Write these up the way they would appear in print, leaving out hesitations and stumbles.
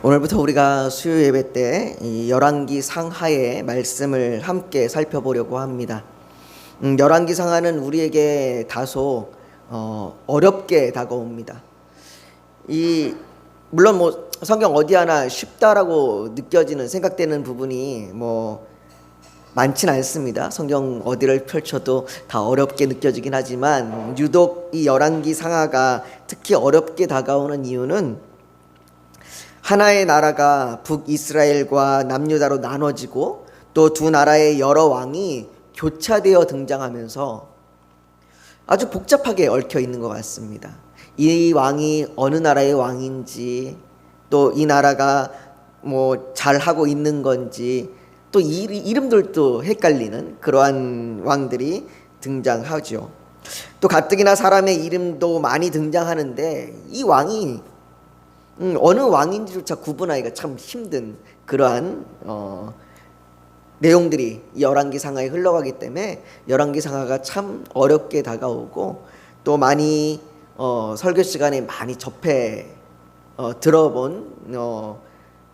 오늘부터 우리가 수요 예배 때 이 열왕기 상하의 말씀을 함께 살펴보려고 합니다. 열왕기 상하는 우리에게 다소 어렵게 다가옵니다. 물론 성경 어디 하나 쉽다라고 느껴지는 생각되는 부분이 많진 않습니다. 성경 어디를 펼쳐도 다 어렵게 느껴지긴 하지만 유독 이 열왕기 상하가 특히 어렵게 다가오는 이유는 하나의 나라가 북이스라엘과 남유다로 나눠지고 또 두 나라의 여러 왕이 교차되어 등장하면서 아주 복잡하게 얽혀 있는 것 같습니다. 이 왕이 어느 나라의 왕인지, 또 이 나라가 잘하고 있는 건지, 또 이름들도 헷갈리는 그러한 왕들이 등장하죠. 또 가뜩이나 사람의 이름도 많이 등장하는데 이 왕이 어느 왕인지조차 구분하기가 참 힘든 그러한 내용들이 열왕기 상하에 흘러가기 때문에 열왕기 상하가 참 어렵게 다가오고, 또 많이 설교 시간에 많이 접해 들어본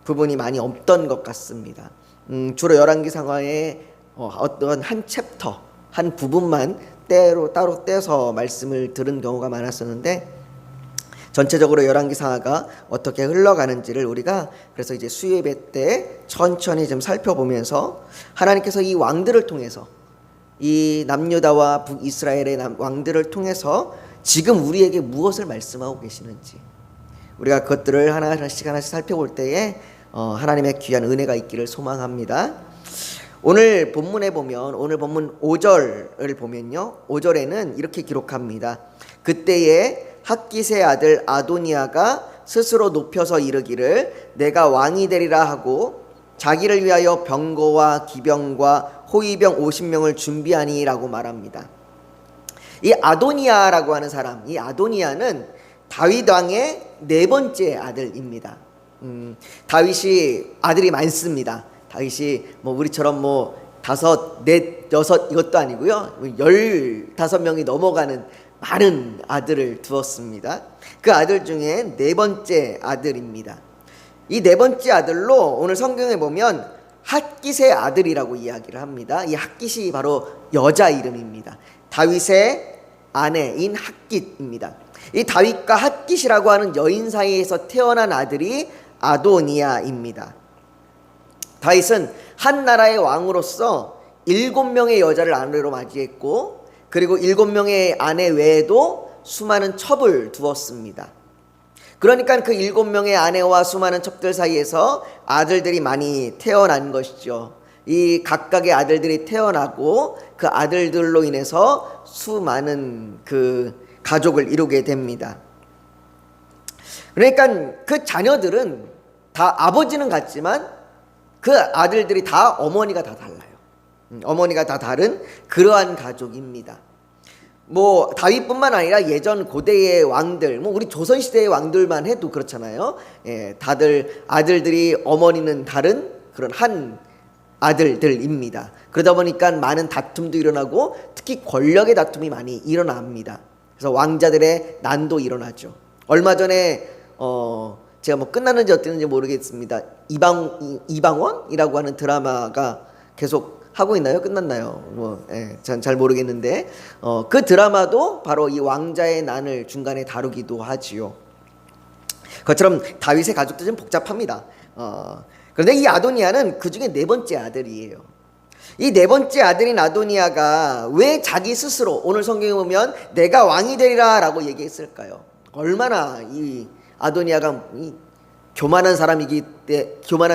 부분이 많이 없던 것 같습니다. 주로 열왕기 상하의 어떤 한 챕터, 한 부분만 따로 떼서 말씀을 들은 경우가 많았었는데, 전체적으로 열왕기 상하가 어떻게 흘러가는지를 우리가 그래서 이제 수요예배 때 천천히 좀 살펴보면서 하나님께서 이 왕들을 통해서, 이 남유다와 북이스라엘의 왕들을 통해서 지금 우리에게 무엇을 말씀하고 계시는지, 우리가 그것들을 하나씩 살펴볼 때에 하나님의 귀한 은혜가 있기를 소망합니다. 오늘 본문에 보면, 오늘 본문 5절을 보면요, 5절에는 이렇게 기록합니다. 그때에 핫깃의 아들 아도니아가 스스로 높여서 이르기를 내가 왕이 되리라 하고 자기를 위하여 병거와 기병과 호위병 50명을 준비하니라고 말합니다. 이 아도니아라고 하는 사람, 이 아도니아는 다윗 왕의 네 번째 아들입니다. 다윗이 아들이 많습니다. 다윗이 우리처럼 다섯, 넷, 여섯 이것도 아니고요, 15명이 넘어가는 많은 아들을 두었습니다. 그 아들 중에 네 번째 아들입니다. 이 네 번째 아들로 오늘 성경에 보면 핫깃의 아들이라고 이야기를 합니다. 이 핫깃이 바로 여자 이름입니다. 다윗의 아내인 핫깃입니다. 이 다윗과 핫깃이라고 하는 여인 사이에서 태어난 아들이 아도니아입니다. 다윗은 한 나라의 왕으로서 7명의 여자를 아내로 맞이했고, 그리고 7명의 아내 외에도 수많은 첩을 두었습니다. 그러니까 그 7명의 아내와 수많은 첩들 사이에서 아들들이 많이 태어난 것이죠. 이 각각의 아들들이 태어나고 그 아들들로 인해서 수많은 그 가족을 이루게 됩니다. 그러니까 그 자녀들은 다 아버지는 같지만 그 아들들이 다 어머니가 다 달라요. 어머니가 다 다른 그러한 가족입니다. 다윗뿐만 아니라 예전 고대의 왕들, 우리 조선시대의 왕들만 해도 그렇잖아요. 다들 아들들이 어머니는 다른 그런 한 아들들입니다. 그러다 보니까 많은 다툼도 일어나고 특히 권력의 다툼이 많이 일어납니다. 그래서 왕자들의 난도 일어나죠. 얼마 전에 제가 끝났는지 어땠는지 모르겠습니다. 이방원이라고 하는 드라마가 계속 하고 있나요? 끝났나요? 전 잘 모르겠는데 그 드라마도 바로 이 왕자의 난을 중간에 다루기도 하지요. 그것처럼 다윗의 가족도 좀 복잡합니다. 그런데 이 아도니아는 그 중에 네 번째 아들이에요. 이 네 번째 아들인 아도니아가 왜 자기 스스로 오늘 성경에 보면 내가 왕이 되리라 라고 얘기했을까요? 얼마나 이 아도니아가 교만한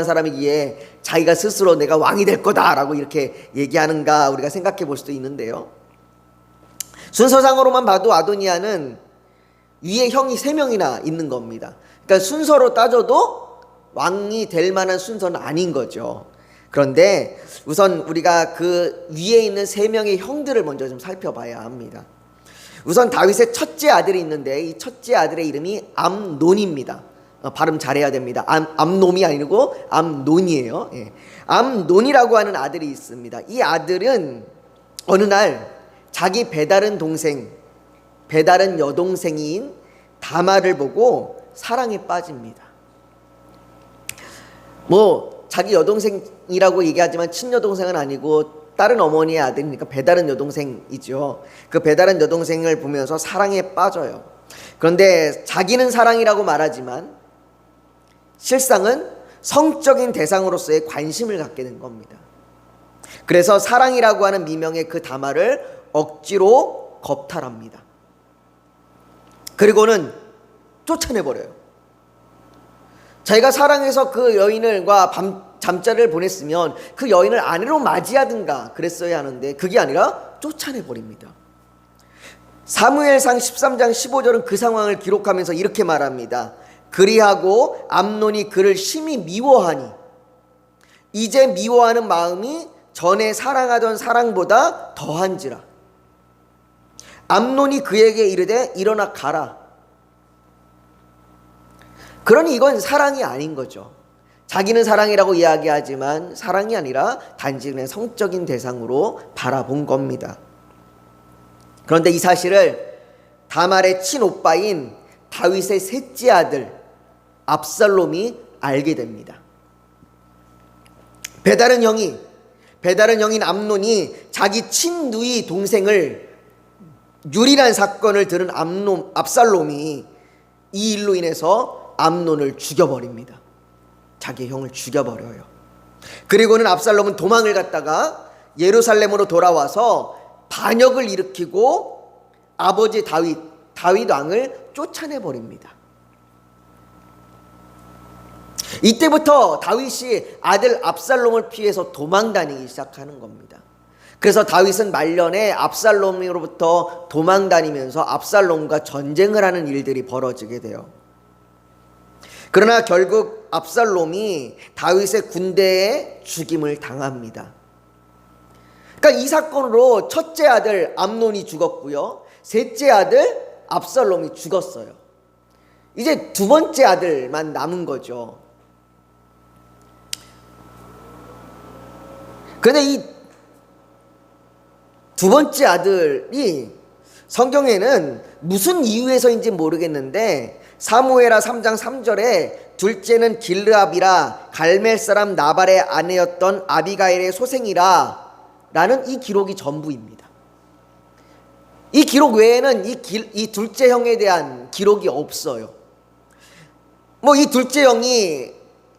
사람이기에 자기가 스스로 내가 왕이 될 거다라고 이렇게 얘기하는가 우리가 생각해 볼 수도 있는데요. 순서상으로만 봐도 아도니아는 위에 형이 3명이나 있는 겁니다. 그러니까 순서로 따져도 왕이 될 만한 순서는 아닌 거죠. 그런데 우선 우리가 그 위에 있는 3명의 형들을 먼저 좀 살펴봐야 합니다. 우선 다윗의 첫째 아들이 있는데 이 첫째 아들의 이름이 암논입니다. 발음 잘해야 됩니다. 암놈이 아니고 암논이에요. 암논이라고 하는 아들이 있습니다. 이 아들은 어느 날 자기 배다른 여동생인 다말을 보고 사랑에 빠집니다. 뭐 자기 여동생이라고 얘기하지만 친여동생은 아니고 다른 어머니의 아들이니까 배다른 여동생이죠. 그 배다른 여동생을 보면서 사랑에 빠져요. 그런데 자기는 사랑이라고 말하지만 실상은 성적인 대상으로서의 관심을 갖게 된 겁니다. 그래서 사랑이라고 하는 미명의 그 다말을 억지로 겁탈합니다. 그리고는 쫓아내버려요. 자기가 사랑해서 그 여인과 잠자리를 보냈으면 그 여인을 아내로 맞이하든가 그랬어야 하는데 그게 아니라 쫓아내버립니다. 사무엘상 13장 15절은 그 상황을 기록하면서 이렇게 말합니다. 그리하고 암논이 그를 심히 미워하니 이제 미워하는 마음이 전에 사랑하던 사랑보다 더한지라. 암논이 그에게 이르되 일어나 가라. 그러니 이건 사랑이 아닌 거죠. 자기는 사랑이라고 이야기하지만 사랑이 아니라 단지 그냥 성적인 대상으로 바라본 겁니다. 그런데 이 사실을 다말의 친오빠인 다윗의 셋째 아들 압살롬이 알게 됩니다. 배다른 형인 암논이 자기 친누이 동생을 유리란 사건을 들은 압살롬이 이 일로 인해서 암논을 죽여버립니다. 자기 형을 죽여버려요. 그리고는 압살롬은 도망을 갔다가 예루살렘으로 돌아와서 반역을 일으키고 아버지 다윗 왕을 쫓아내버립니다. 이때부터 다윗이 아들 압살롬을 피해서 도망다니기 시작하는 겁니다. 그래서 다윗은 말년에 압살롬으로부터 도망다니면서 압살롬과 전쟁을 하는 일들이 벌어지게 돼요. 그러나 결국 압살롬이 다윗의 군대에 죽임을 당합니다. 그러니까 이 사건으로 첫째 아들 암논이 죽었고요. 셋째 아들 압살롬이 죽었어요. 이제 두 번째 아들만 남은 거죠. 그런데 이 두 번째 아들이 성경에는 무슨 이유에서인지 모르겠는데 사무엘하 3장 3절에 둘째는 길르압이라 갈멜 사람 나발의 아내였던 아비가일의 소생이라 라는 이 기록이 전부입니다. 이 기록 외에는 이 둘째 형에 대한 기록이 없어요. 뭐 이 둘째 형이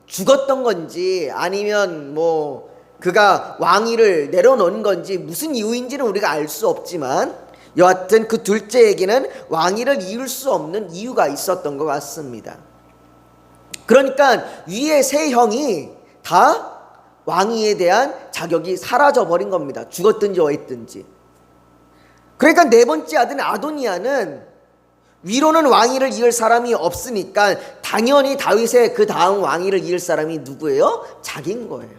죽었던 건지 아니면 뭐 그가 왕위를 내려놓은 건지 무슨 이유인지는 우리가 알 수 없지만 여하튼 그 둘째에게는 왕위를 이을 수 없는 이유가 있었던 것 같습니다. 그러니까 위에 세 형이 다 왕위에 대한 자격이 사라져버린 겁니다. 죽었든지 어했든지. 그러니까 네 번째 아들 아도니아는 위로는 왕위를 이을 사람이 없으니까 당연히 다윗의 그 다음 왕위를 이을 사람이 누구예요? 자기인 거예요.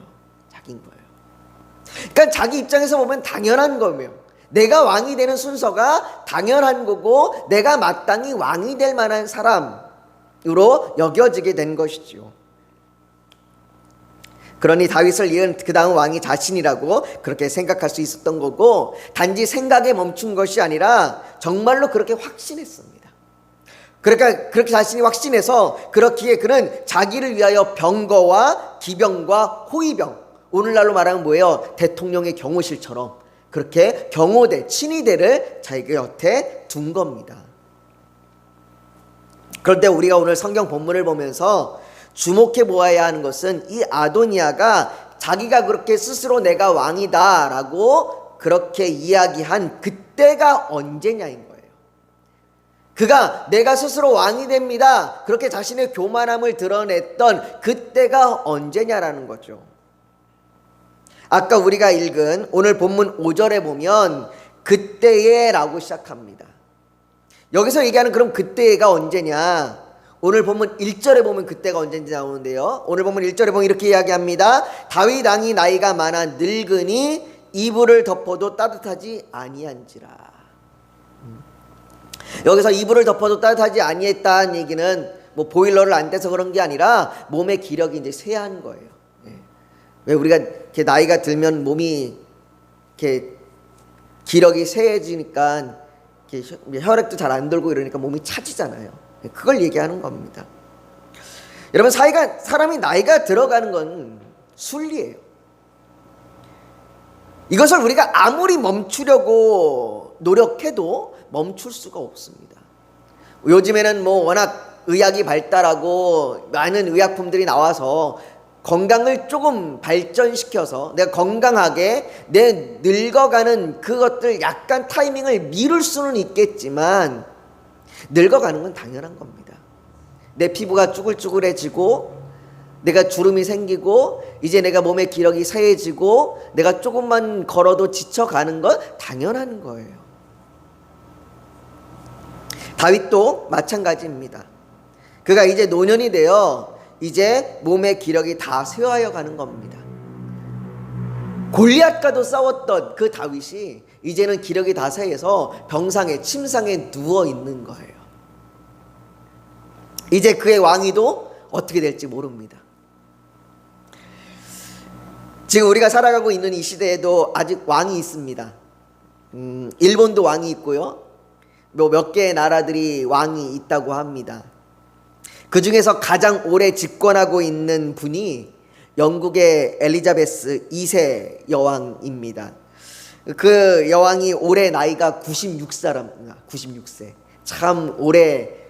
그러니까 자기 입장에서 보면 당연한 거며 내가 왕이 되는 순서가 당연한 거고 내가 마땅히 왕이 될 만한 사람으로 여겨지게 된 것이죠. 그러니 다윗을 이은 그 다음 왕이 자신이라고 그렇게 생각할 수 있었던 거고 단지 생각에 멈춘 것이 아니라 정말로 그렇게 확신했습니다. 그러니까 그렇게 자신이 확신해서 그렇기에 그는 자기를 위하여 병거와 기병과 호위병, 오늘날로 말하면 뭐예요? 대통령의 경호실처럼 그렇게 경호대, 친위대를 자기 곁에 둔 겁니다. 그런데 우리가 오늘 성경 본문을 보면서 주목해 보아야 하는 것은 이 아도니아가 자기가 그렇게 스스로 내가 왕이다 라고 그렇게 이야기한 그때가 언제냐인 거예요. 그가 내가 스스로 왕이 됩니다 그렇게 자신의 교만함을 드러냈던 그때가 언제냐라는 거죠. 아까 우리가 읽은 오늘 본문 5절에 보면 그때에 라고 시작합니다. 여기서 얘기하는 그럼 그때가 언제냐, 오늘 본문 1절에 보면 그때가 언제인지 나오는데요. 오늘 본문 1절에 보면 이렇게 이야기합니다. 다윗 왕이 나이가 많아 늙으니 이불을 덮어도 따뜻하지 아니한지라. 여기서 이불을 덮어도 따뜻하지 아니했다는 얘기는 뭐 보일러를 안 떼서 그런 게 아니라 몸의 기력이 이제 쇠한 거예요. 왜 우리가 이렇게 나이가 들면 몸이 이렇게 기력이 쇠해지니까 이렇게 혈액도 잘 안 돌고 이러니까 몸이 차지잖아요. 그걸 얘기하는 겁니다. 여러분, 사람이 나이가 들어가는 건 순리예요. 이것을 우리가 아무리 멈추려고 노력해도 멈출 수가 없습니다. 요즘에는 워낙 의학이 발달하고 많은 의약품들이 나와서 건강을 조금 발전시켜서 내가 건강하게 내 늙어가는 그것들 약간 타이밍을 미룰 수는 있겠지만 늙어가는 건 당연한 겁니다. 내 피부가 쭈글쭈글해지고 내가 주름이 생기고 이제 내가 몸의 기력이 쇠해지고 내가 조금만 걸어도 지쳐가는 건 당연한 거예요. 다윗도 마찬가지입니다. 그가 이제 노년이 되어 이제 몸의 기력이 다 쇠하여 가는 겁니다. 골리앗과도 싸웠던 그 다윗이 이제는 기력이 다 쇠해서 병상에 침상에 누워 있는 거예요. 이제 그의 왕위도 어떻게 될지 모릅니다. 지금 우리가 살아가고 있는 이 시대에도 아직 왕이 있습니다. 일본도 왕이 있고요. 몇 개의 나라들이 왕이 있다고 합니다. 그 중에서 가장 오래 집권하고 있는 분이 영국의 엘리자베스 2세 여왕입니다. 그 여왕이 올해 나이가 96세. 참 오래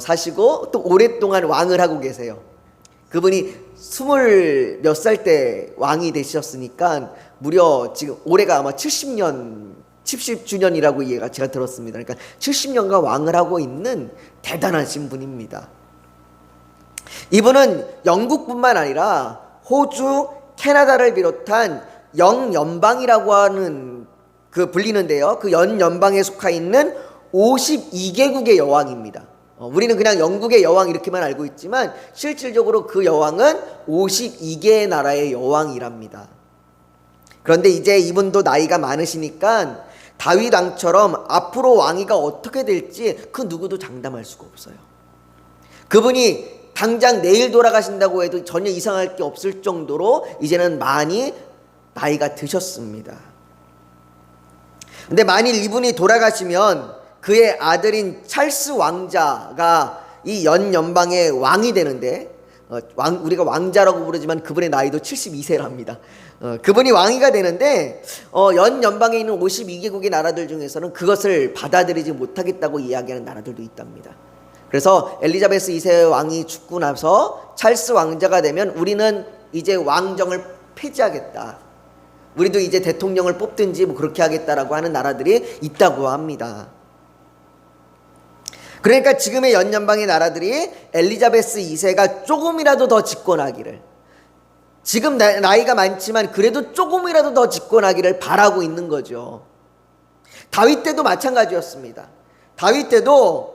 사시고 또 오랫동안 왕을 하고 계세요. 그분이 20 몇 살 때 왕이 되셨으니까 무려 지금 올해가 아마 70주년이라고 제가 들었습니다. 그러니까 70년간 왕을 하고 있는 대단하신 분입니다. 이분은 영국뿐만 아니라 호주, 캐나다를 비롯한 영연방이라고 하는 불리는데요. 그 연연방에 속해 있는 52개국의 여왕입니다. 우리는 그냥 영국의 여왕 이렇게만 알고 있지만 실질적으로 그 여왕은 52개의 나라의 여왕이랍니다. 그런데 이제 이분도 나이가 많으시니까 다윗 왕처럼 앞으로 왕위가 어떻게 될지 그 누구도 장담할 수가 없어요. 그분이 당장 내일 돌아가신다고 해도 전혀 이상할 게 없을 정도로 이제는 많이 나이가 드셨습니다. 근데 만일 이분이 돌아가시면 그의 아들인 찰스 왕자가 이 연연방의 왕이 되는데 우리가 왕자라고 부르지만 그분의 나이도 72세랍니다. 그분이 왕위가 되는데 연연방에 있는 52개국의 나라들 중에서는 그것을 받아들이지 못하겠다고 이야기하는 나라들도 있답니다. 그래서 엘리자베스 2세 왕이 죽고 나서 찰스 왕자가 되면 우리는 이제 왕정을 폐지하겠다. 우리도 이제 대통령을 뽑든지 그렇게 하겠다라고 하는 나라들이 있다고 합니다. 그러니까 지금의 연연방의 나라들이 엘리자베스 2세가 조금이라도 더 집권하기를, 지금 나이가 많지만 그래도 조금이라도 더 집권하기를 바라고 있는 거죠. 다윗 때도 마찬가지였습니다. 다윗 때도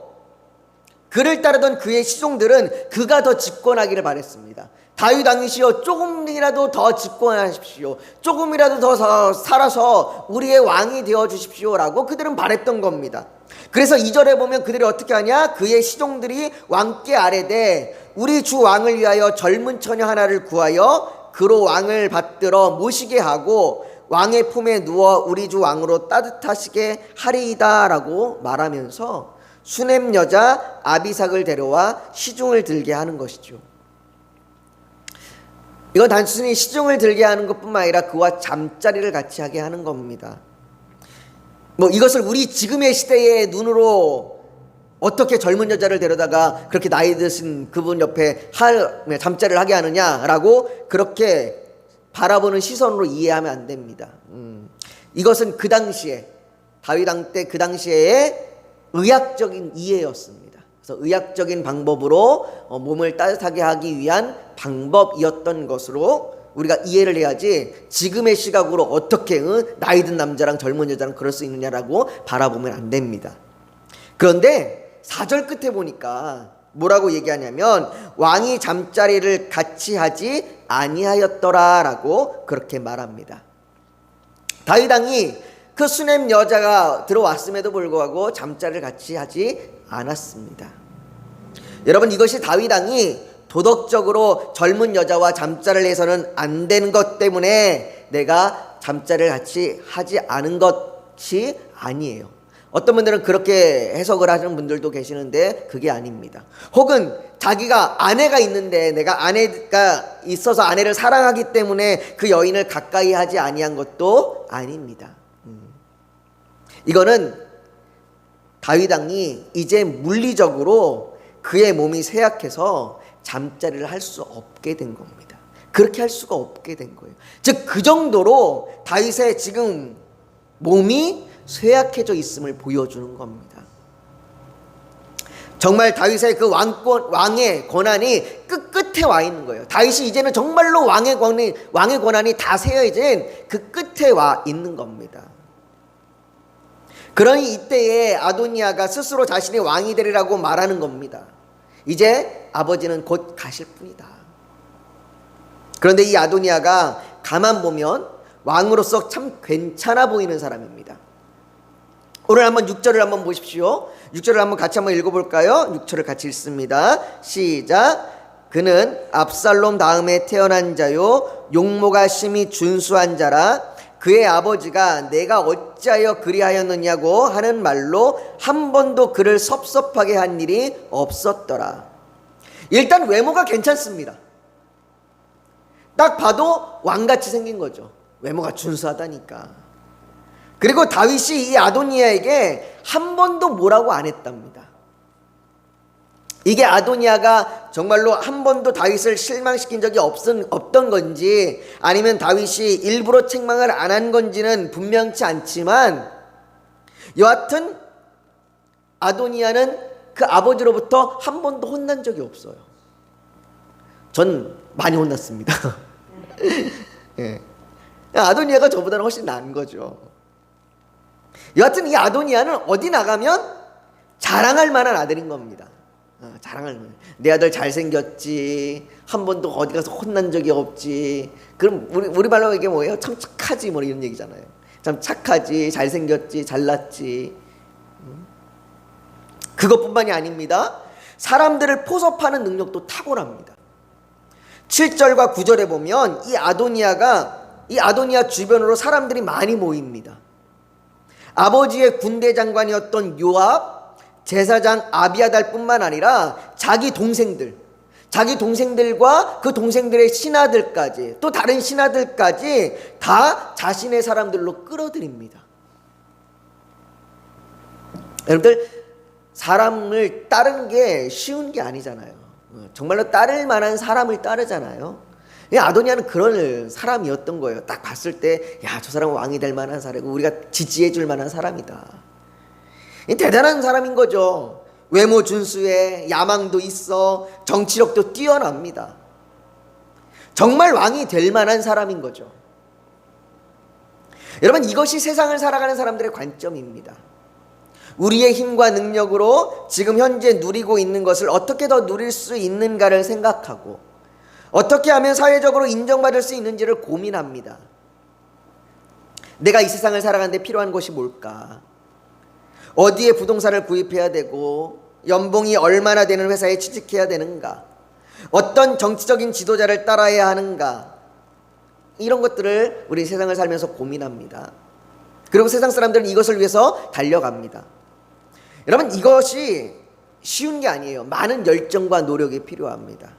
그를 따르던 그의 시종들은 그가 더 집권하기를 바랬습니다. 다윗 왕이시여 조금이라도 더 집권하십시오. 조금이라도 더 살아서 우리의 왕이 되어 주십시오라고 그들은 바랬던 겁니다. 그래서 2절에 보면 그들이 어떻게 하냐? 그의 시종들이 왕께 아뢰되 우리 주 왕을 위하여 젊은 처녀 하나를 구하여 그로 왕을 받들어 모시게 하고 왕의 품에 누워 우리 주 왕으로 따뜻하시게 하리이다 라고 말하면서 수넴 여자 아비삭을 데려와 시중을 들게 하는 것이죠. 이건 단순히 시중을 들게 하는 것뿐만 아니라 그와 잠자리를 같이 하게 하는 겁니다. 이것을 우리 지금의 시대의 눈으로 어떻게 젊은 여자를 데려다가 그렇게 나이 드신 그분 옆에 잠자리를 하게 하느냐라고 그렇게 바라보는 시선으로 이해하면 안 됩니다. 이것은 그 당시에 다윗 왕 때 그 당시에 의학적인 이해였습니다. 그래서 의학적인 방법으로 몸을 따뜻하게 하기 위한 방법이었던 것으로 우리가 이해를 해야지 지금의 시각으로 어떻게 나이 든 남자랑 젊은 여자랑 그럴 수 있느냐라고 바라보면 안 됩니다. 그런데 4절 끝에 보니까 뭐라고 얘기하냐면 왕이 잠자리를 같이 하지 아니하였더라라고 그렇게 말합니다. 다윗 왕이 그 수넴 여자가 들어왔음에도 불구하고 잠자리를 같이 하지 않았습니다. 여러분, 이것이 다윗 왕이 도덕적으로 젊은 여자와 잠자리를 해서는 안 되는 것 때문에 내가 잠자리를 같이 하지 않은 것이 아니에요. 어떤 분들은 그렇게 해석을 하시는 분들도 계시는데 그게 아닙니다. 혹은 자기가 아내가 있는데 내가 아내가 있어서 아내를 사랑하기 때문에 그 여인을 가까이 하지 아니한 것도 아닙니다. 이거는 다윗 왕이 이제 물리적으로 그의 몸이 쇠약해서 잠자리를 할 수 없게 된 겁니다. 그렇게 할 수가 없게 된 거예요. 즉 그 정도로 다윗의 지금 몸이 쇠약해져 있음을 보여주는 겁니다. 정말 다윗의 그 왕의 권한이 끝에 와 있는 거예요. 다윗이 이제는 정말로 왕의 권한이 다 세워진 그 끝에 와 있는 겁니다. 그러니 이때에 아도니아가 스스로 자신이 왕이 되리라고 말하는 겁니다. 이제 아버지는 곧 가실 뿐이다. 그런데 이 아도니아가 가만 보면 왕으로서 참 괜찮아 보이는 사람입니다. 오늘 한번 6절을 한번 보십시오. 6절을 한번 같이 한번 읽어볼까요? 6절을 같이 읽습니다. 시작. 그는 압살롬 다음에 태어난 자요 용모가 심히 준수한 자라. 그의 아버지가 내가 어찌하여 그리하였느냐고 하는 말로 한 번도 그를 섭섭하게 한 일이 없었더라. 일단 외모가 괜찮습니다. 딱 봐도 왕같이 생긴 거죠. 외모가 준수하다니까. 그리고 다윗이 이 아도니아에게 한 번도 뭐라고 안 했답니다. 이게 아도니아가 정말로 한 번도 다윗을 실망시킨 적이 없던 건지 아니면 다윗이 일부러 책망을 안 한 건지는 분명치 않지만 여하튼 아도니아는 그 아버지로부터 한 번도 혼난 적이 없어요. 전 많이 혼났습니다. 예. 아도니아가 저보다는 훨씬 나은 거죠. 여하튼 이 아도니아는 어디 나가면 자랑할 만한 아들인 겁니다. 자랑할 만한. 내 아들 잘생겼지. 한 번도 어디 가서 혼난 적이 없지. 그럼 우리 말로 이게 뭐예요? 참 착하지 뭐 이런 얘기잖아요. 참 착하지, 잘생겼지, 잘났지. 그것뿐만이 아닙니다. 사람들을 포섭하는 능력도 탁월합니다. 7절과 9절에 보면 이 아도니아 주변으로 사람들이 많이 모입니다. 아버지의 군대 장관이었던 요압, 제사장 아비아달 뿐만 아니라 자기 동생들과 그 동생들의 신하들까지 또 다른 신하들까지 다 자신의 사람들로 끌어들입니다. 여러분들 사람을 따르는 게 쉬운 게 아니잖아요. 정말로 따를 만한 사람을 따르잖아요. 아도니아는 그런 사람이었던 거예요. 딱 봤을 때 야, 저 사람은 왕이 될 만한 사람이고 우리가 지지해 줄 만한 사람이다. 대단한 사람인 거죠. 외모 준수해, 야망도 있어, 정치력도 뛰어납니다. 정말 왕이 될 만한 사람인 거죠. 여러분 이것이 세상을 살아가는 사람들의 관점입니다. 우리의 힘과 능력으로 지금 현재 누리고 있는 것을 어떻게 더 누릴 수 있는가를 생각하고 어떻게 하면 사회적으로 인정받을 수 있는지를 고민합니다. 내가 이 세상을 살아가는데 필요한 것이 뭘까? 어디에 부동산을 구입해야 되고 연봉이 얼마나 되는 회사에 취직해야 되는가? 어떤 정치적인 지도자를 따라야 하는가? 이런 것들을 우리 세상을 살면서 고민합니다. 그리고 세상 사람들은 이것을 위해서 달려갑니다. 여러분 이것이 쉬운 게 아니에요. 많은 열정과 노력이 필요합니다.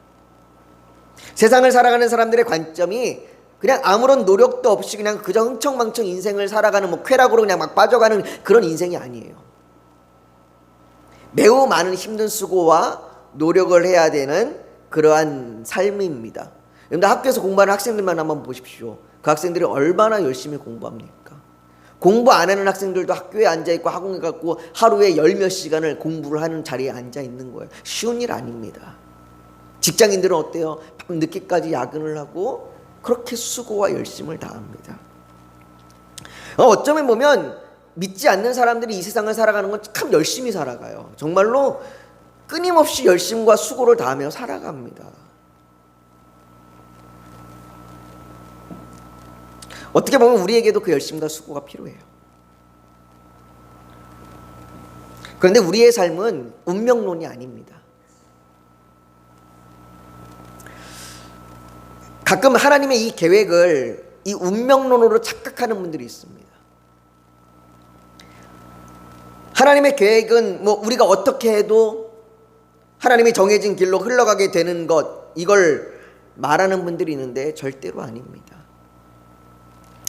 세상을 살아가는 사람들의 관점이 그냥 아무런 노력도 없이 그냥 그저 흥청망청 인생을 살아가는 쾌락으로 그냥 막 빠져가는 그런 인생이 아니에요. 매우 많은 힘든 수고와 노력을 해야 되는 그러한 삶입니다. 여러분들 학교에서 공부하는 학생들만 한번 보십시오. 그 학생들이 얼마나 열심히 공부합니까? 공부 안 하는 학생들도 학교에 앉아있고 학원에 갔고 하루에 10몇 시간을 공부를 하는 자리에 앉아있는 거예요. 쉬운 일 아닙니다. 직장인들은 어때요? 밤 늦게까지 야근을 하고 그렇게 수고와 열심을 다합니다. 어쩌면 보면 믿지 않는 사람들이 이 세상을 살아가는 건 참 열심히 살아가요. 정말로 끊임없이 열심과 수고를 다하며 살아갑니다. 어떻게 보면 우리에게도 그 열심과 수고가 필요해요. 그런데 우리의 삶은 운명론이 아닙니다. 가끔 하나님의 이 계획을 이 운명론으로 착각하는 분들이 있습니다. 하나님의 계획은 우리가 어떻게 해도 하나님이 정해진 길로 흘러가게 되는 것, 이걸 말하는 분들이 있는데 절대로 아닙니다.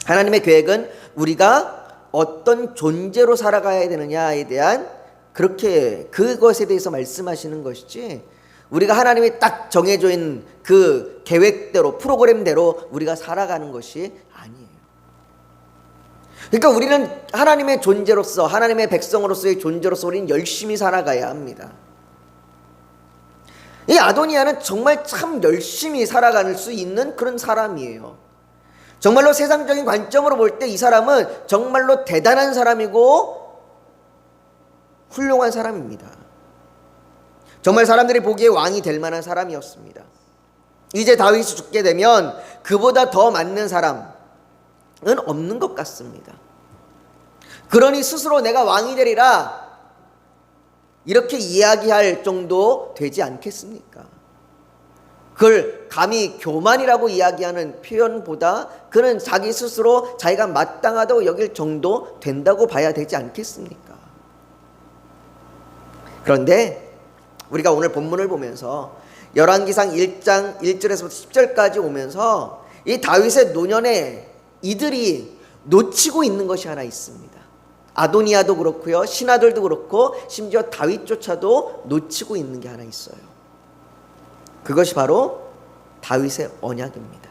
하나님의 계획은 우리가 어떤 존재로 살아가야 되느냐에 대한 그렇게 그것에 대해서 말씀하시는 것이지, 우리가 하나님이 딱 정해져 있는 그 계획대로 프로그램대로 우리가 살아가는 것이 아니에요. 그러니까 우리는 하나님의 존재로서, 하나님의 백성으로서의 존재로서 우리는 열심히 살아가야 합니다. 이 아도니아는 정말 참 열심히 살아갈 수 있는 그런 사람이에요. 정말로 세상적인 관점으로 볼 때 이 사람은 정말로 대단한 사람이고 훌륭한 사람입니다. 정말 사람들이 보기에 왕이 될 만한 사람이었습니다. 이제 다윗이 죽게 되면 그보다 더 맞는 사람은 없는 것 같습니다. 그러니 스스로 내가 왕이 되리라 이렇게 이야기할 정도 되지 않겠습니까? 그걸 감히 교만이라고 이야기하는 표현보다 그는 자기 스스로 자기가 마땅하다고 여길 정도 된다고 봐야 되지 않겠습니까? 그런데 우리가 오늘 본문을 보면서 열왕기상 1장 1절에서부터 10절까지 오면서 이 다윗의 노년에 이들이 놓치고 있는 것이 하나 있습니다. 아도니아도 그렇고요, 신하들도 그렇고 심지어 다윗조차도 놓치고 있는 게 하나 있어요. 그것이 바로 다윗의 언약입니다.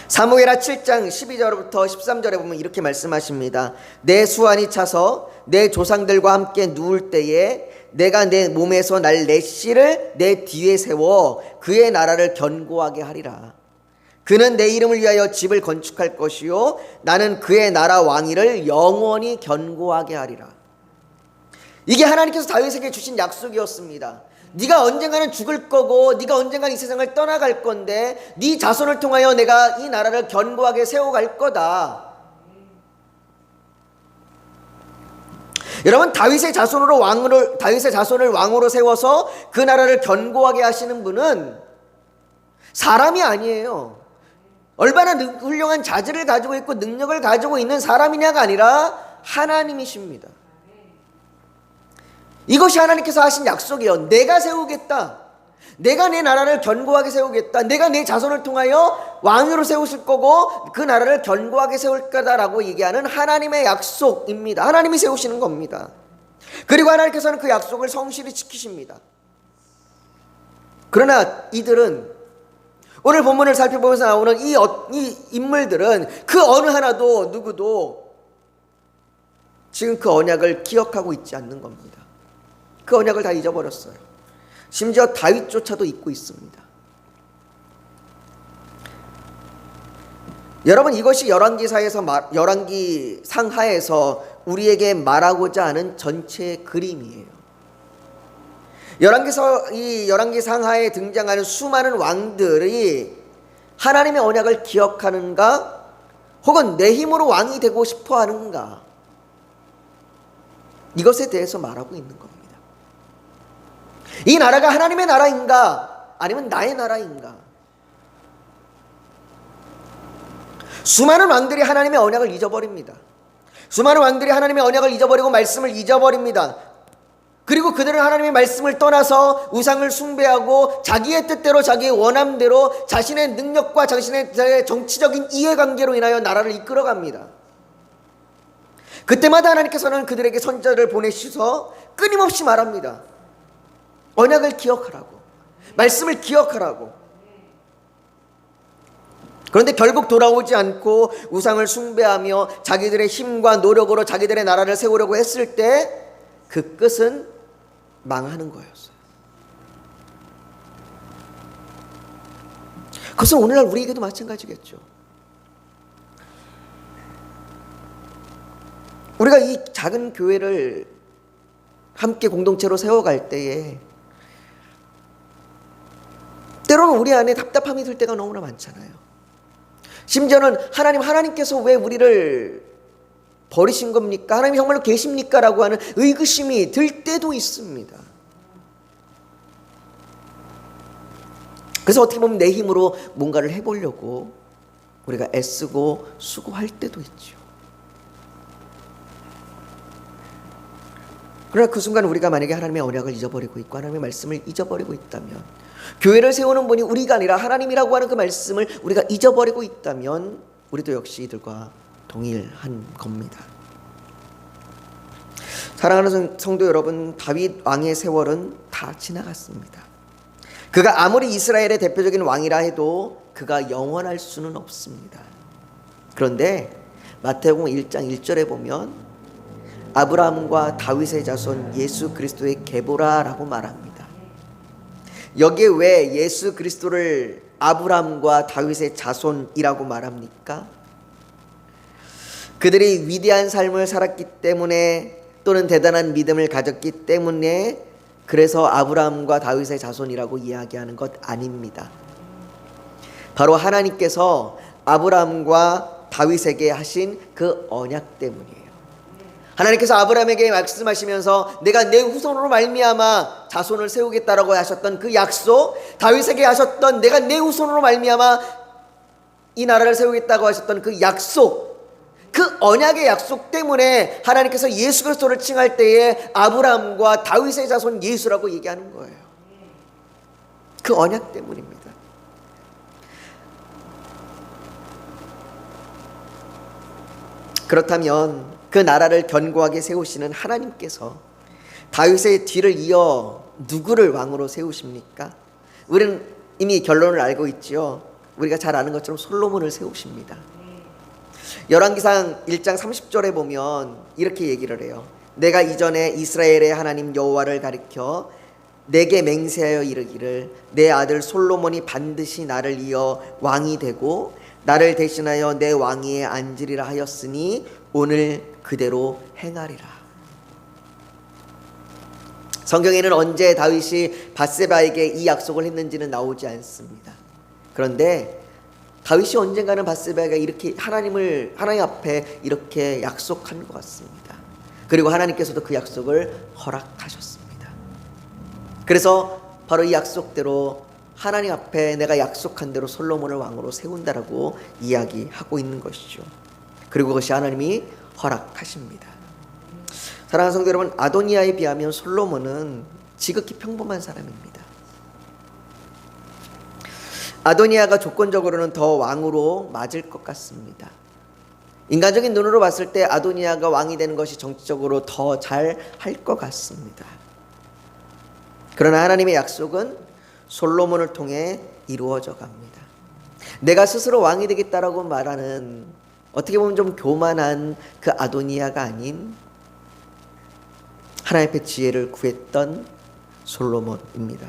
사무엘하 7장 12절부터 13절에 보면 이렇게 말씀하십니다. 내 수완이 차서 내 조상들과 함께 누울 때에 내가 내 몸에서 날 내 씨를 내 뒤에 세워 그의 나라를 견고하게 하리라. 그는 내 이름을 위하여 집을 건축할 것이요 나는 그의 나라 왕위를 영원히 견고하게 하리라. 이게 하나님께서 다윗에게 주신 약속이었습니다. 네가 언젠가는 죽을 거고 네가 언젠가는 이 세상을 떠나갈 건데 네 자손을 통하여 내가 이 나라를 견고하게 세워갈 거다. 여러분, 다윗의 자손을 왕으로 세워서 그 나라를 견고하게 하시는 분은 사람이 아니에요. 얼마나 훌륭한 자질을 가지고 있고 능력을 가지고 있는 사람이냐가 아니라 하나님이십니다. 이것이 하나님께서 하신 약속이에요. 내가 세우겠다. 내가 내 나라를 견고하게 세우겠다. 내가 내 자손을 통하여 왕으로 세우실 거고 그 나라를 견고하게 세울 거다라고 얘기하는 하나님의 약속입니다. 하나님이 세우시는 겁니다. 그리고 하나님께서는 그 약속을 성실히 지키십니다. 그러나 이들은 오늘 본문을 살펴보면서 나오는 이 인물들은 그 어느 하나도 누구도 지금 그 언약을 기억하고 있지 않는 겁니다. 그 언약을 다 잊어버렸어요. 심지어 다윗조차도 잊고 있습니다. 여러분, 이것이 열왕기 상하에서 우리에게 말하고자 하는 전체 그림이에요. 열왕기 상하에 등장하는 수많은 왕들이 하나님의 언약을 기억하는가, 혹은 내 힘으로 왕이 되고 싶어 하는가, 이것에 대해서 말하고 있는 겁니다. 이 나라가 하나님의 나라인가 아니면 나의 나라인가? 수많은 왕들이 하나님의 언약을 잊어버립니다. 수많은 왕들이 하나님의 언약을 잊어버리고 말씀을 잊어버립니다. 그리고 그들은 하나님의 말씀을 떠나서 우상을 숭배하고 자기의 뜻대로 자기의 원함대로 자신의 능력과 자신의 정치적인 이해관계로 인하여 나라를 이끌어갑니다. 그때마다 하나님께서는 그들에게 선자를 보내셔서 끊임없이 말합니다. 언약을 기억하라고, 말씀을 기억하라고. 그런데 결국 돌아오지 않고 우상을 숭배하며 자기들의 힘과 노력으로 자기들의 나라를 세우려고 했을 때 그 끝은 망하는 거였어요. 그것은 오늘날 우리에게도 마찬가지겠죠. 우리가 이 작은 교회를 함께 공동체로 세워갈 때에 때로는 우리 안에 답답함이 들 때가 너무나 많잖아요. 심지어는 하나님께서 왜 우리를 버리신 겁니까? 하나님이 정말로 계십니까? 라고 하는 의구심이 들 때도 있습니다. 그래서 어떻게 보면 내 힘으로 뭔가를 해보려고 우리가 애쓰고 수고할 때도 있죠. 그러나 그 순간 우리가 만약에 하나님의 언약을 잊어버리고 있고 하나님의 말씀을 잊어버리고 있다면, 교회를 세우는 분이 우리가 아니라 하나님이라고 하는 그 말씀을 우리가 잊어버리고 있다면 우리도 역시 이들과 동일한 겁니다. 사랑하는 성도 여러분, 다윗 왕의 세월은 다 지나갔습니다. 그가 아무리 이스라엘의 대표적인 왕이라 해도 그가 영원할 수는 없습니다. 그런데 마태복음 1장 1절에 보면 아브라함과 다윗의 자손 예수 그리스도의 계보라라고 말합니다. 여기에 왜 예수 그리스도를 아브라함과 다윗의 자손이라고 말합니까? 그들이 위대한 삶을 살았기 때문에, 또는 대단한 믿음을 가졌기 때문에 그래서 아브라함과 다윗의 자손이라고 이야기하는 것 아닙니다. 바로 하나님께서 아브라함과 다윗에게 하신 그 언약 때문이에요. 하나님께서 아브라함에게 말씀하시면서 내가 내 후손으로 말미암아 자손을 세우겠다라고 하셨던 그 약속, 다윗에게 하셨던 내가 내 후손으로 말미암아 이 나라를 세우겠다고 하셨던 그 약속, 그 언약의 약속 때문에 하나님께서 예수 그리스도를 칭할 때에 아브라함과 다윗의 자손 예수라고 얘기하는 거예요. 그 언약 때문입니다. 그렇다면 그 나라를 견고하게 세우시는 하나님께서 다윗의 뒤를 이어 누구를 왕으로 세우십니까? 우리는 이미 결론을 알고 있지요. 우리가 잘 아는 것처럼 솔로몬을 세우십니다. 열왕기상 1장 30절에 보면 이렇게 얘기를 해요. 내가 이전에 이스라엘의 하나님 여호와를 가리켜 내게 맹세하여 이르기를 내 아들 솔로몬이 반드시 나를 이어 왕이 되고 나를 대신하여 내 왕위에 앉으리라 하였으니 오늘 그대로 행하리라. 성경에는 언제 다윗이 밧세바에게 이 약속을 했는지는 나오지 않습니다. 그런데 다윗이 언젠가는 밧세바가 이렇게 하나님 앞에 이렇게 약속한 것 같습니다. 그리고 하나님께서도 그 약속을 허락하셨습니다. 그래서 바로 이 약속대로 하나님 앞에 내가 약속한 대로 솔로몬을 왕으로 세운다라고 이야기하고 있는 것이죠. 그리고 그것이 하나님이 허락하십니다. 사랑하는 성도 여러분, 아도니아에 비하면 솔로몬은 지극히 평범한 사람입니다. 아도니아가 조건적으로는 더 왕으로 맞을 것 같습니다. 인간적인 눈으로 봤을 때 아도니아가 왕이 되는 것이 정치적으로 더 잘 할 것 같습니다. 그러나 하나님의 약속은 솔로몬을 통해 이루어져 갑니다. 내가 스스로 왕이 되겠다라고 말하는, 어떻게 보면 좀 교만한 그 아도니아가 아닌 하나님 앞에 지혜를 구했던 솔로몬입니다.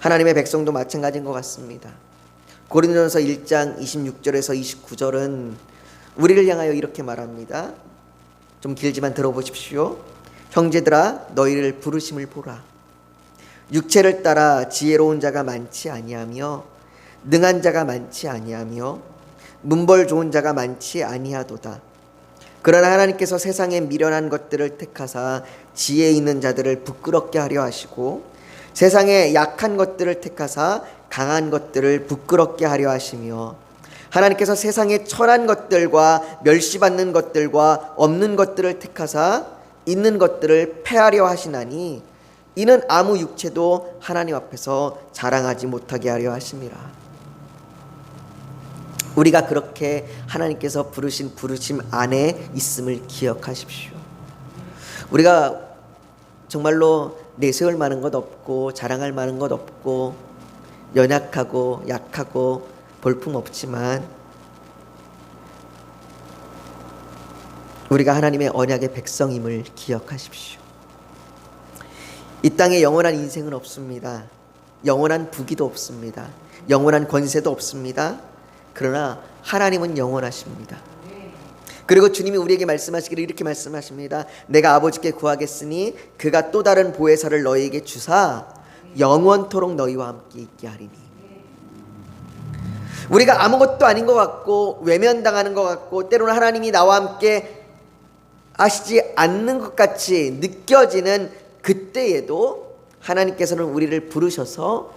하나님의 백성도 마찬가지인 것 같습니다. 고린도전서 1장 26절에서 29절은 우리를 향하여 이렇게 말합니다. 좀 길지만 들어보십시오. 형제들아, 너희를 부르심을 보라. 육체를 따라 지혜로운 자가 많지 아니하며 능한 자가 많지 아니하며 문벌 좋은 자가 많지 아니하도다. 그러나 하나님께서 세상에 미련한 것들을 택하사 지혜 있는 자들을 부끄럽게 하려 하시고 세상에 약한 것들을 택하사 강한 것들을 부끄럽게 하려 하시며 하나님께서 세상에 천한 것들과 멸시받는 것들과 없는 것들을 택하사 있는 것들을 패하려 하시나니 이는 아무 육체도 하나님 앞에서 자랑하지 못하게 하려 하심이라. 우리가 그렇게 하나님께서 부르신 부르심 안에 있음을 기억하십시오. 우리가 정말로 내세울 만한 것 없고 자랑할 만한 것 없고 연약하고 약하고 볼품 없지만 우리가 하나님의 언약의 백성임을 기억하십시오. 이 땅에 영원한 인생은 없습니다. 영원한 부귀도 없습니다. 영원한 권세도 없습니다. 그러나 하나님은 영원하십니다. 그리고 주님이 우리에게 말씀하시기를 이렇게 말씀하십니다. 내가 아버지께 구하겠으니 그가 또 다른 보혜사를 너희에게 주사 영원토록 너희와 함께 있게 하리니. 우리가 아무것도 아닌 것 같고 외면당하는 것 같고 때로는 하나님이 나와 함께 하시지 않는 것 같이 느껴지는 그때에도 하나님께서는 우리를 부르셔서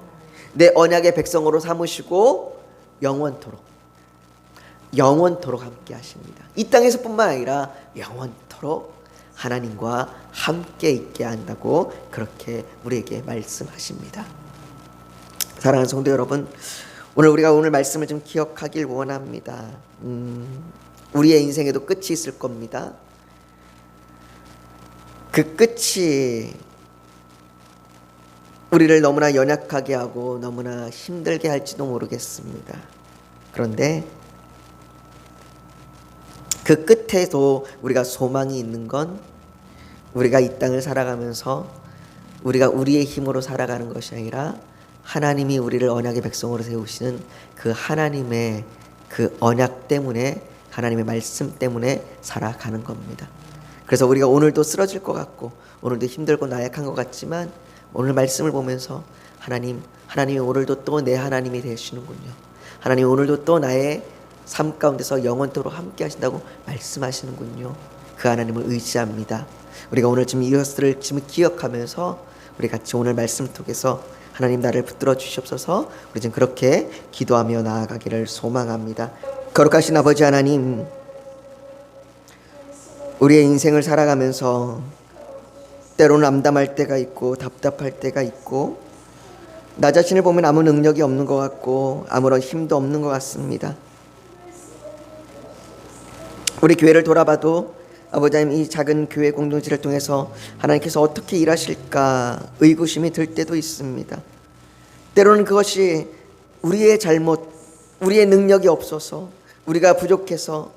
내 언약의 백성으로 삼으시고 영원토록 함께 하십니다. 이 땅에서뿐만 아니라 영원토록 하나님과 함께 있게 한다고 그렇게 우리에게 말씀하십니다. 사랑하는 성도 여러분, 우리가 오늘 말씀을 좀 기억하길 원합니다. 우리의 인생에도 끝이 있을 겁니다. 그 끝이 우리를 너무나 연약하게 하고 너무나 힘들게 할지도 모르겠습니다. 그런데 그 끝에도 우리가 소망이 있는 건 우리가 이 땅을 살아가면서 우리가 우리의 힘으로 살아가는 것이 아니라 하나님이 우리를 언약의 백성으로 세우시는 그 하나님의 그 언약 때문에, 하나님의 말씀 때문에 살아가는 겁니다. 그래서 우리가 오늘도 쓰러질 것 같고 오늘도 힘들고 나약한 것 같지만 오늘 말씀을 보면서 하나님이 오늘도 또 내 하나님이 되시는군요. 하나님 오늘도 또 나의 삶 가운데서 영원토록 함께 하신다고 말씀하시는군요. 그 하나님을 의지합니다. 우리가 오늘 지금 이것들을 지금 기억하면서 우리 같이 오늘 말씀 통해서 하나님 나를 붙들어 주시옵소서. 우리 지금 그렇게 기도하며 나아가기를 소망합니다. 거룩하신 아버지 하나님, 우리의 인생을 살아가면서 때로는 암담할 때가 있고 답답할 때가 있고 나 자신을 보면 아무 능력이 없는 것 같고 아무런 힘도 없는 것 같습니다. 우리 교회를 돌아봐도 아버지 하나님, 이 작은 교회 공동체를 통해서 하나님께서 어떻게 일하실까 의구심이 들 때도 있습니다. 때로는 그것이 우리의 잘못, 우리의 능력이 없어서, 우리가 부족해서,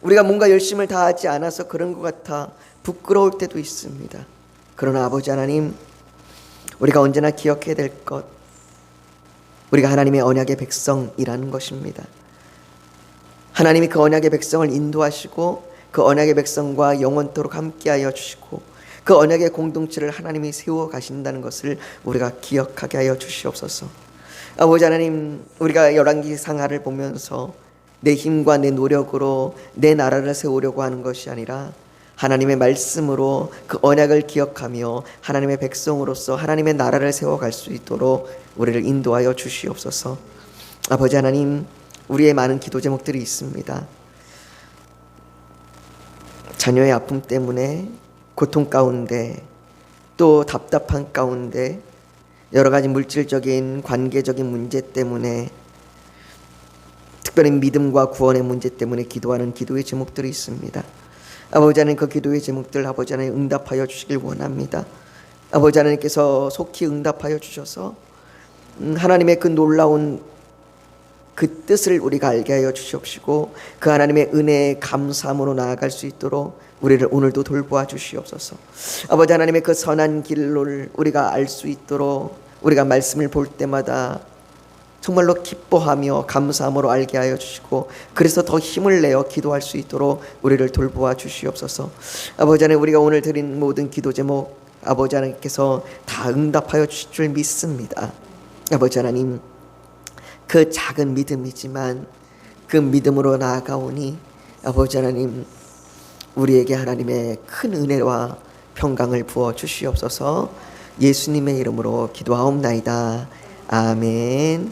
우리가 뭔가 열심을 다하지 않아서 그런 것 같아 부끄러울 때도 있습니다. 그러나 아버지 하나님, 우리가 언제나 기억해야 될 것, 우리가 하나님의 언약의 백성이라는 것입니다. 하나님이 그 언약의 백성을 인도하시고 그 언약의 백성과 영원토록 함께하여 주시고 그 언약의 공동체를 하나님이 세워 가신다는 것을 우리가 기억하게 하여 주시옵소서. 아버지 하나님, 우리가 열왕기상하를 보면서 내 힘과 내 노력으로 내 나라를 세우려고 하는 것이 아니라 하나님의 말씀으로 그 언약을 기억하며 하나님의 백성으로서 하나님의 나라를 세워갈 수 있도록 우리를 인도하여 주시옵소서. 아버지 하나님, 우리의 많은 기도 제목들이 있습니다. 자녀의 아픔 때문에 고통 가운데, 또 답답한 가운데, 여러 가지 물질적인 관계적인 문제 때문에, 특별히 믿음과 구원의 문제 때문에 기도하는 기도의 제목들이 있습니다. 아버지 하나님, 그 기도의 제목들 아버지 하나님 응답하여 주시길 원합니다. 아버지 하나님께서 속히 응답하여 주셔서 하나님의 그 놀라운 그 뜻을 우리가 알게 하여 주시옵시고 그 하나님의 은혜에 감사함으로 나아갈 수 있도록 우리를 오늘도 돌보아 주시옵소서. 아버지 하나님의 그 선한 길을 우리가 알 수 있도록 우리가 말씀을 볼 때마다 정말로 기뻐하며 감사함으로 알게 하여 주시고 그래서 더 힘을 내어 기도할 수 있도록 우리를 돌보아 주시옵소서. 아버지 하나님, 우리가 오늘 드린 모든 기도 제목 아버지 하나님께서 다 응답하여 주실 줄 믿습니다. 아버지 하나님, 그 작은 믿음이지만 그 믿음으로 나아가오니 아버지 하나님, 우리에게 하나님의 큰 은혜와 평강을 부어 주시옵소서. 예수님의 이름으로 기도하옵나이다. 아멘.